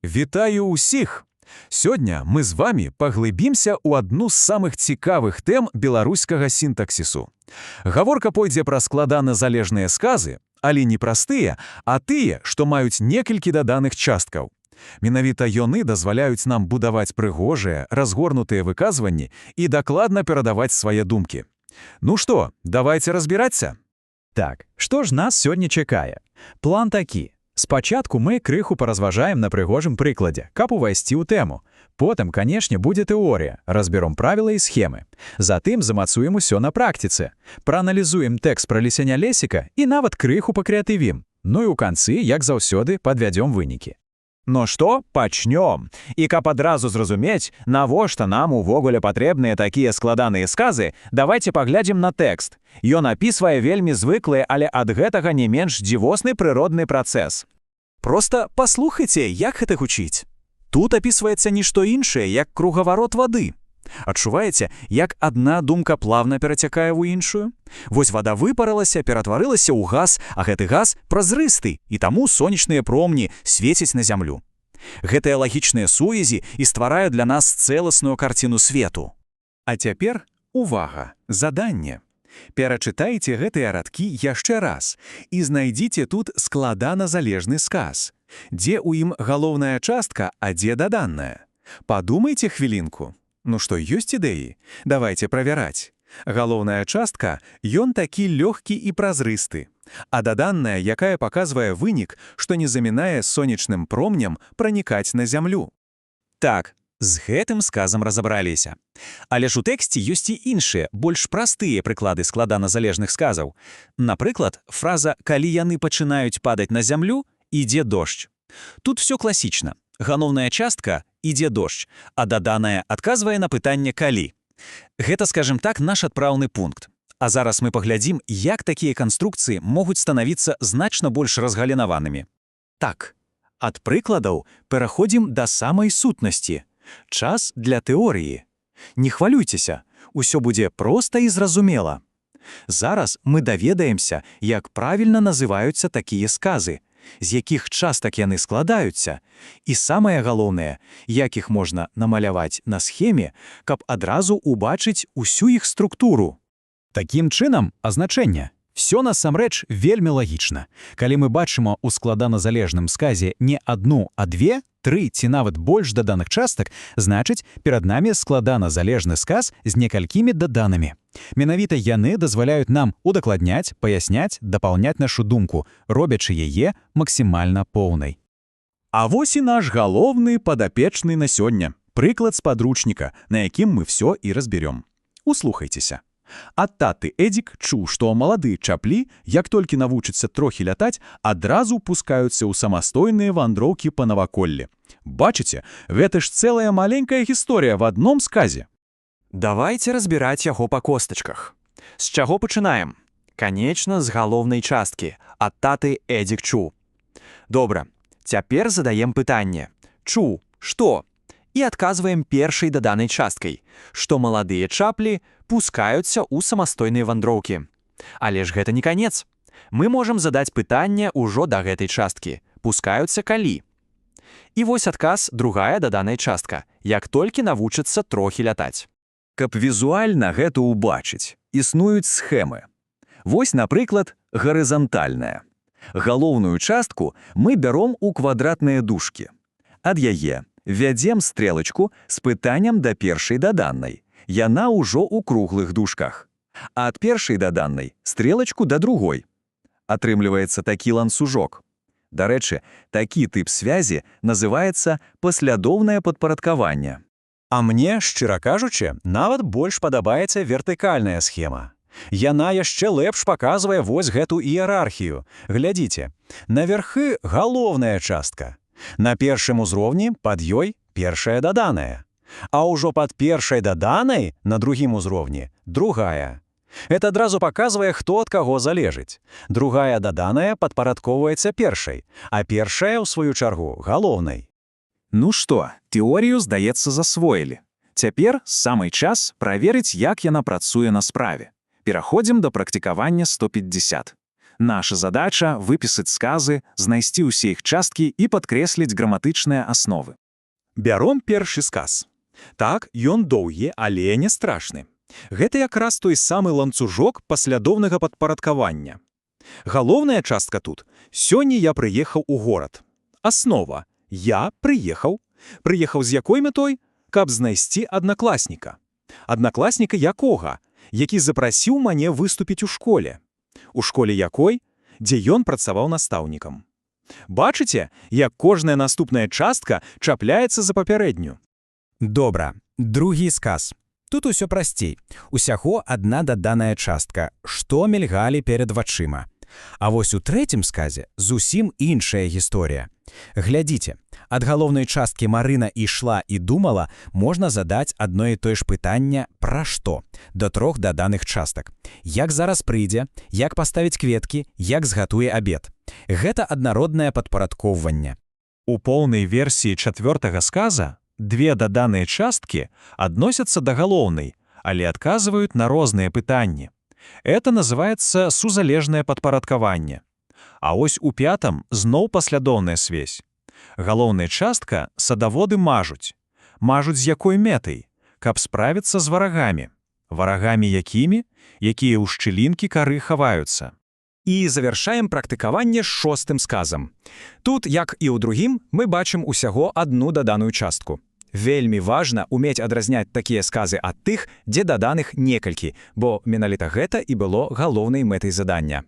Вітаю усіх! Сёння мы з вами паглыбімся ў адну з самых цікавых тэм беларускага сінтаксісу. Гаворка пойдзе пра складана-залежныя сказы, але не простыя, а тыя, што маюць некалькі даданых часткаў. Менавіта яны дазваляюць нам будаваць прыгожыя, разгорнутыя выказванні і дакладна перадаваць свае думкі. Ну што, давайте разбірацца? Так, што ж нас сёння чакае? План такі. Спачатку мы крыху паразважаем на прыгожым прыкладзе, каб увайсці ў тэму. Потым, канешне, будзе тэорыя, разбером правілы і схемы. Затым замацуем усё на практыцы. Прааналізуем тэкст пра лісяня Лесіка і нават крыху пакрэатывім. Ну і ў канцы, як заўсёды, падвядзём вынікі. Ну што, пачнём. І каб адразу зразумець, навошта нам увогуле патрэбныя такія складаныя сказы, давайте паглядзім на тэкст. Ён апісвае вельмі звыклы, але ад гэтага не менш дзівосны прыродны працэс. Проста паслухайце, як гэта гучыць. Тут апісваецца нішто іншае, як кругаварот вады. Адчуваеце, як адна думка плавна перацякае ў іншую? Вось вада выпаралася, ператварылася ў газ, а гэты газ празрысты, і таму сонечныя промні свецяць на зямлю. Гэтыя лагічныя сувязі і ствараюць для нас цэласную карціну свету. А цяпер увага, заданне. Перачытайце гэтыя радкі яшчэ раз і знайдзіце тут складана-залежны сказ, дзе ў ім галоўная частка, а дзе даданная. Падумайце хвілінку. Ну што, ёсць ідэі? Давайте правяраць. Галоўная частка, ён такі лёгкі і празрысты, а даданная, якая паказвае вынік, што не замінае сонечным промням пранікаць на зямлю. Так, з гэтым сказам разабраліся. Але ж у тэксце ёсць і іншыя, больш простыя прыклады складана-залежных сказаў. Напрыклад, фраза «калі яны пачынаюць падаць на зямлю, ідзе дождж». Тут всё класічна. Галоўная частка «ідзе дождж», а даданая адказвае на пытанне «калі». Гэта, скажем так, наш адпраўны пункт. А зараз мы паглядзім, як такія канструкцыі могуць станавіцца значна больш разгалінаванымі. Так, ад прыкладаў пераходзім да самай сутнасці. Час для тэорыі. Не хвалюйцеся, усё будзе проста і зразумела. Зараз мы даведаемся, як правільна называюцца такія сказы, з якіх частак яны складаюцца, і самае галоўнае, як іх можна намаляваць на схеме, каб адразу убачыць усю іх структуру. Такім чынам, азначэнне. Всё насамрэч вельмі лагічна. Калі мы бачым у складана-залежным сказе не адну, а две, тры ці нават больш даданых частак, значыць, перад намі складана-залежны сказ з некалькімі даданымі. Менавіта яны дазваляюць нам удакладняць, паясняць, дапаўняць нашу думку, робячы яе максімальна поўнай. А вось і наш галоўны падапечны на сёння. Прыклад з падручніка, на якім мы всё і разберём. Услухайцеся. Ад таты Эдзік чуў, што малады чаплі, як толькі навучацца трохі лятаць, адразу пускаюцца ў самастойныя вандроўкі па наваколлі. Бачыце, гэта ж цэлая маленькая гісторыя в адном сказе. Давайте разбіраць яго па костачках. З чаго пачынаем? Канечна, з галоўнай часткі. Ад таты Эдзік чуў. Добра, цяпер задаем пытанне. Чуў, што? І адказваем першай даданай часткай, што маладыя чаплі пускаюцца ў самастойныя вандроўкі. Але ж гэта не канец. Мы можам задаць пытанне ўжо да гэтай часткі. Пускаюцца калі? І вось адказ другая даданая частка, як толькі навучацца трохі лятаць. Каб візуальна гэта ўбачыць, існуюць схемы. Вось, напрыклад, гарызантальная. Галоўную частку мы бяром у квадратныя дужкі. Ад яе вядзем стрэлачку з пытаннем да першай даданнай. Яна ўжо ў круглых дужках. А ад першай даданнай стрэлачку да другой. Атрымліваецца такі ланцужок. Дарэчы, такі тып связі называецца паслядоўнае падпарадкаванне. А мне, шчыра кажучы, нават больш падабаецца вертыкальная схема. Яна яшчэ лепш паказвае вось гэту іерархію. Глядзіце, наверхы галоўная частка. На першым узроўні пад ёй першая даданая. А ўжо пад першай даданай на другім узроўні другая. Гэта адразу паказвае, хто ад каго залежыць. Другая даданая падпарадкоўваецца першай, а першая, ў сваю чаргу, галоўнай. Ну што, тэорію, здаецца, засвоілі. Цяпер самы час праверыць, як яна працуе на справе. Пераходзім да практыкавання 150. Наша задача – выпісаць сказы, знайсці ўсе іх часткі і падкрэсліць граматычныя асновы. Бяром першы сказ. Так, ён доўгі, але не страшны. Гэта якраз той самы ланцужок паслядоўнага падпарадкавання. Галоўная частка тут – сёння я прыехаў у горад. Аснова – я прыехаў. Прыехаў з якой мэтой? Каб знайсці аднакласніка. Аднакласніка якога? Які запрасіў мяне выступіць у школе. У школе якой? Дзе ён працаваў настаўнікам. Бачыце, як кожная наступная частка чапляецца за папярэднюю? Добра, другі сказ. Тут усё прасцей. Усяго адна даданая частка, што мільгалі перад вачыма. А вось у трэцім сказе зусім іншая гісторыя. Глядзіце, ад галоўнай часткі Марына ішла і думала, можна задаць адно і тое ж пытанне «пра што?» да 3 даданых частак. Як зараз прыйдзе, як паставіць кветкі, як згатуе абед. Гэта аднароднае падпарадкоўванне. У поўнай версіі 4-го сказа 2 даданыя часткі адносяцца да галоўнай, але адказваюць на розныя пытанні. Это называется сузалежнае падпарадкаванне. А ось у 5-м зноў паслядоўная связь. Галоўная частка садаводы мажуць. Мажуць з якой мэтай? Каб справіцца з варагамі. Варагамі якімі? Якія ў шчылінкі кары хаваюцца. І завяршаем практыкаванне 6-м сказам. Тут, як і ў другім, мы бачым усяго адну даданую частку. Вельмі важна умець адразняць такія сказы ад тых, дзе даданых некалькі, бо менавіта гэта і было галоўнай мэтай задання.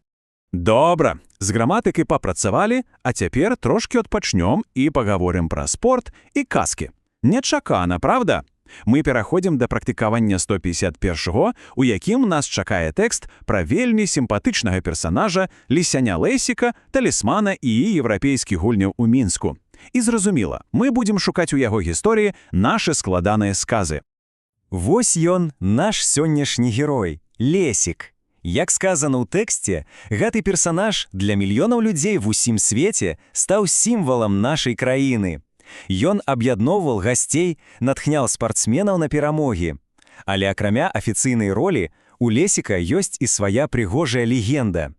Добра, з граматыкай папрацавалі, а цяпер трошкі адпачнём і пагаворым пра спорт і казкі. Нечакана, правда? Мы пераходзім да практыкавання 151-го, у якім нас чакае тэкст пра вельмі сімпатычнага персанажа Лісяня Лесіка, талісмана і еўрапейскіх гульняў у Мінску. І зразумела, мы будзем шукаць у яго гісторыі нашы складаныя сказы. Вось ён, наш сённяшні герой, Лесік. Як сказано ў тэксце, гэты персанаж для мільёнаў людзей в усім свеце стаў сімвалам нашай краіны. Ён аб'ядноўваў гасцей, натхняў спартсменаў на перамогі. Але акрамя афіцыйнай ролі, у Лесіка ёсць і свая прыгожая легенда.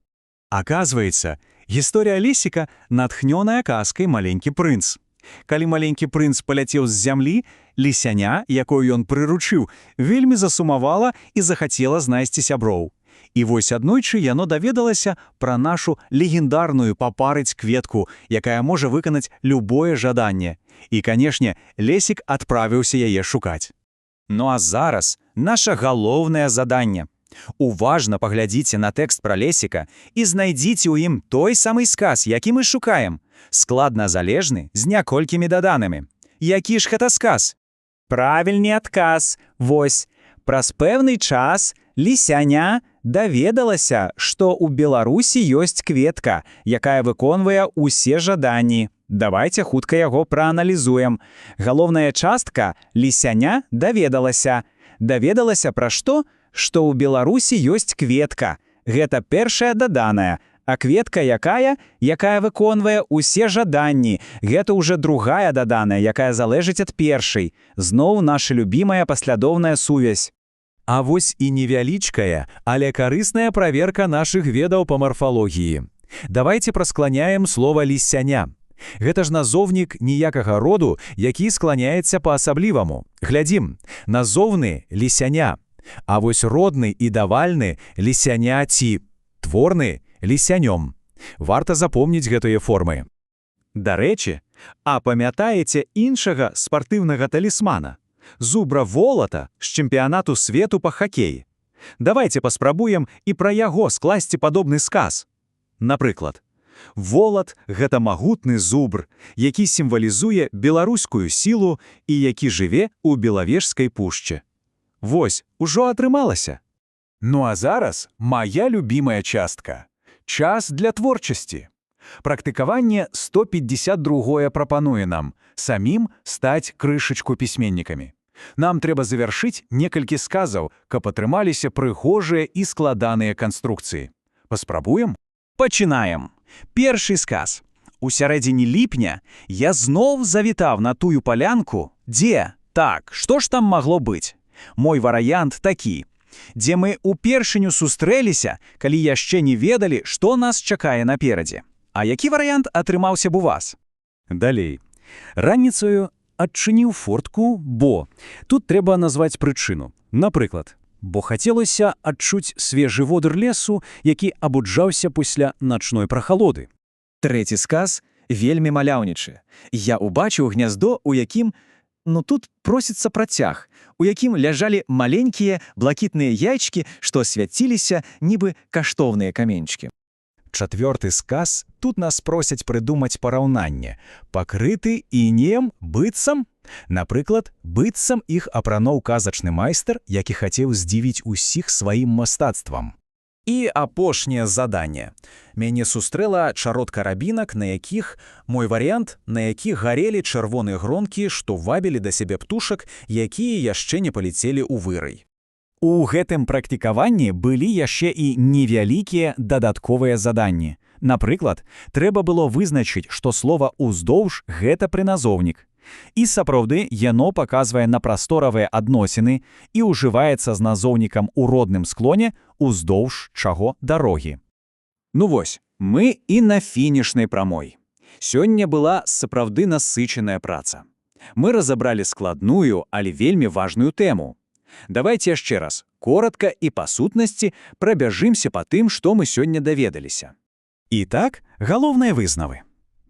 Аказваецца, гісторыя Лесіка натхнёная казкай «Маленькі прынц». Калі маленькі прынц паляцеў з зямлі, Лісяня, якую ён прыручыў, вельмі засумавала і захацела знайсці сяброў. І вось аднойчы яно даведалася пра нашу легендарную папарыць кветку, якая можа выканаць любое жаданне. І, канешне, Лесік адправіўся яе шукаць. Ну а зараз наша галоўнае заданне. Уважна паглядзіце на тэкст пра Лесіка і знайдзіце ў ім той самы сказ, які мы шукаем. Складназалежны з няколькімі даданымі. Які ж гэта сказ? Правільны адказ. Вось. Праз пэўны час Лісяня даведалася, што ў Беларусі ёсць кветка, якая выконвае ўсе жаданні. Давайце хутка яго прааналізуем. Галоўная частка Лісяня даведалася. Даведалася пра што? Што ў Беларусі ёсць кветка. Гэта першая даданая. А кветка якая? Якая выконвае ўсе жаданні. Гэта ўжо другая даданая, якая залежыць ад першай. Зноў наша любімая паслядоўная сувязь. А вось і невялічкая, але карысная праверка нашых ведаў па марфалогіі. Давайце праскланяем слова «лісяня». Гэта ж назоўнік ніякага роду, які скланяецца па-асабліваму. Глядзім, назоўны «лісяня». А вось родны і давальны «лісяня» ці творны «лісянём». Варта запомніць гэтыя формы. Дарэчы, а памятаеце іншага спартыўнага талісмана? Зубра Волата з чэмпіянату свету па хакеі. Давайце паспрабуем і пра яго скласці падобны сказ. Напрыклад, Волат – гэта магутны зубр, які сімвалізуе беларускую сілу і які жыве ў Белавежскай пушчы. Вось, ужо атрымалася. Ну а зараз моя любімая частка. Час для творчасці. Практыкаванне 152 прапануе нам самім стаць крышачку пісьменнікамі. Нам трэба завяршыць некалькі сказаў, каб атрымаліся прыгожыя і складаныя канструкцыі. Паспрабуем? Пачынаем. Першы сказ. У сярэдзіне ліпня я зноў завітаў на тую палянку, дзе? Так, што ж там магло быць? Мой варыянт такі. дзе мы упершыню сустрэліся, калі яшчэ не ведалі, што нас чакае наперадзе. А які варыянт атрымаўся б у вас? Далей. Раніцаю адчыніў фортку, бо тут трэба назваць прычыну. Напрыклад, бо хацелася адчуць свежы водыр лесу, які абуджаўся пасля начной прахалоды. Трэці сказ вельмі маляўнічы. Я ўбачыў гняздо, у якім, тут просіцца працяг, у якім ляжалі маленькія блакітныя яйчкі, што свяціліся, нібы каштоўныя каменьчыкі. Чацвёрты сказ тут нас просяць прыдумаць параўнанне. Пакрыты інеем быццам. Напрыклад, быццам іх апрануў казачны майстар, які хацеў здзівіць усіх сваім мастацтвам. І апошняе заданне. Мяне сустрэла чарод карабінак, на якіх, мой варыянт, на якіх гарелі чырвоныя гронкі, што вабілі да сябе птушак, якія яшчэ не палецелі ў вырай. У гэтым практыкаванні былі яшчэ і невялікія дадатковыя заданні. Напрыклад, трэба было вызначыць, што слова «уздоўж» — гэта прыназоўнік. І сапраўды яно паказвае на прасторавыя адносіны і ўжываецца з назоўнікам у родным склоне уздоўж чаго дарогі. Ну вось, мы і на фінішнай прамой. Сёння была сапраўды насычаная праца. Мы разабралі складную, але вельмі важную тэму. Давайте яшчэ раз, коротка і па сутнасці прабяжымся па тым, што мы сёння даведаліся. І так, галоўныя вызнавы.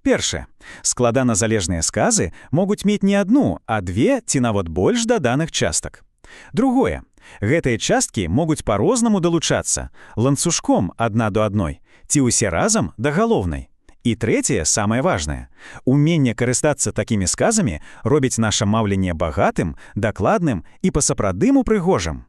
Першае. Складаназалежныя сказы могуць мець не адну, а две ці нават больш даданых частак. Другое. Гэтыя часткі могуць па-рознаму далучацца, ланцужком адна до адной, ці ўсе разам да галоўнай. І трэцяе, самае важнае. Уменне карыстацца такімі сказамі робіць наша маўленне багатым, дакладным і па-сапраўднаму прыгожым.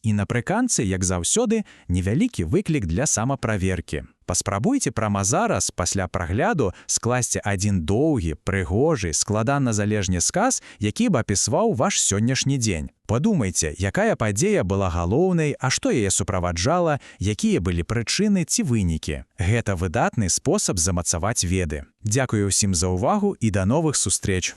І напрыканцы, як заўсёды, невялікі выклік для самаправеркі. Паспрабуйце прама зараз, пасля прагляду, скласці адзін доўгі, прыгожы, складаназалежны сказ, які б апісваў ваш сённяшні дзень. Падумайце, якая падзея была галоўнай, а што яе суправаджала, якія былі прычыны ці вынікі. Гэта выдатны спосаб замацаваць веды. Дзякую ўсім за ўвагу і да новых сустрэч!